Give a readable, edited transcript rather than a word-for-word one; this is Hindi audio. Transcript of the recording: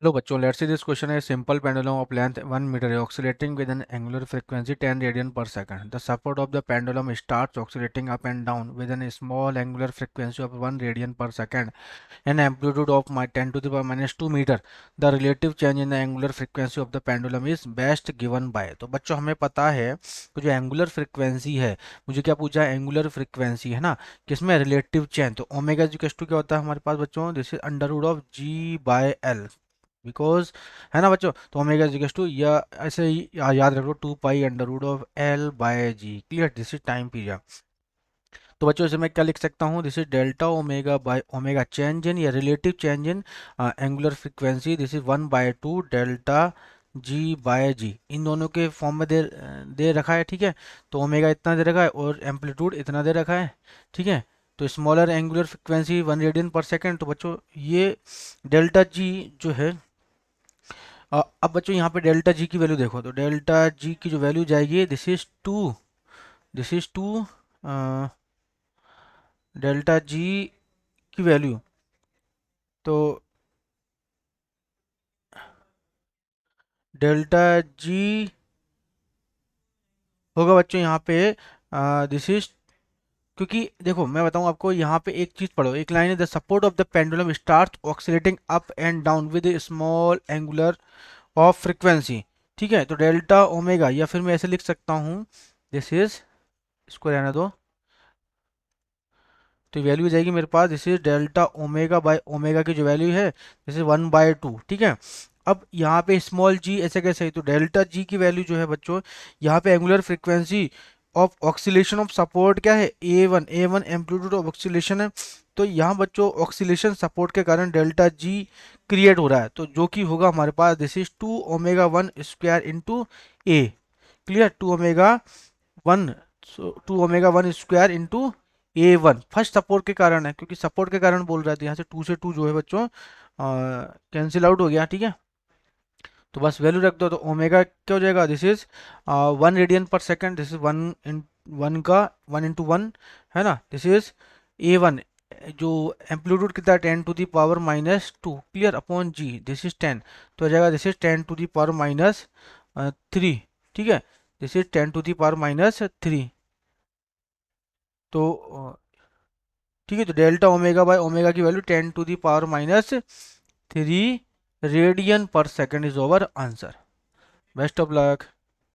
Hello बच्चों, let's see this question is simple pendulum of length 1 meter is oscillating with an angular frequency 10 radian per second. The support of the pendulum starts oscillating up and down with a small angular frequency of 1 radian per second and amplitude of 10 to the power minus 2 meter. The relative change in the angular frequency of the pendulum is best given by। तो बच्चों हमें पता है कि जो एंगुलर फ्रिक्वेंसी है, मुझे क्या पूछा है, एंगुलर फ्रिक्वेंसी है ना, किसमें रिलेटिव चेंज। तो ओमेगा इक्वल टू क्या होता है हमारे पास बच्चों, this is under root of G by L, because है ना बच्चों। तो ओमेगा इक्वल टू या ऐसे ही याद रख लो 2 पाई under root of L by G. Clear, this is time period. तो बच्चों इसे मैं क्या लिख सकता हूँ, this is delta omega by omega change in या relative change in angular frequency, this is 1/2 delta G by G. इन दोनों के फॉर्म में दे रखा है, ठीक है। तो ओमेगा इतना दे रखा है और एम्पलीट्यूड इतना दे रखा है, ठीक है। तो स्मॉलर एंगुलर फ्रिक्वेंसी 1 रेडियन पर सेकेंड। तो बच्चों ये डेल्टा जी जो है, अब बच्चों यहाँ पे डेल्टा जी की वैल्यू देखो, तो डेल्टा जी की जो वैल्यू जाएगी this is two delta G की वैल्यू। तो डेल्टा जी होगा बच्चों यहाँ पे दिस इज, क्योंकि देखो मैं बताऊँ आपको, यहाँ पे एक चीज पढ़ो, एक लाइन है, the support of the pendulum start oscillating up and down with small angular of frequency. ठीक है, तो डेल्टा ओमेगा, या फिर मैं ऐसे लिख सकता हूँ, दिस इज, इसको रहने दो, तो वैल्यू जाएगी मेरे पास, this is delta omega by omega की जो वैल्यू है दिस इज 1/2। ठीक है, अब यहाँ पे स्मॉल जी ऐसे कैसे है, तो डेल्टा जी की वैल्यू जो है बच्चों, यहाँ पे angular frequency of oscillation of support क्या है, ए वन एम्पलीट्यूड ऑफ ऑक्सीलेशन है। तो यहाँ बच्चों ऑक्सीलेशन सपोर्ट के कारण डेल्टा जी क्रिएट हो रहा है, तो जो कि होगा हमारे पास this is 2 omega 1 square into A. Clear, 2 omega 1, 2 omega 1 square into A1 first support के कारण है, क्योंकि सपोर्ट के कारण बोल रहा था, यहाँ से 2 से 2 जो है बच्चों कैंसिल आउट हो गया। ठीक है, तो बस वैल्यू रख दो, तो ओमेगा क्या हो जाएगा, दिस इज 1 रेडियन पर सेकेंड, दिस इज 1 का 1 into 1 है ना, दिस इज A1 जो एम्पलीट्यूड कितना है 10 to the power - 2, clear, upon G, this is 10, तो हो जाएगा this is 10 to the power - 3। ठीक है, this is 10 to the power - 3। तो ठीक है, तो डेल्टा ओमेगा बाय ओमेगा की value 10 to the power - 3 radian पर second is our answer. Best of luck.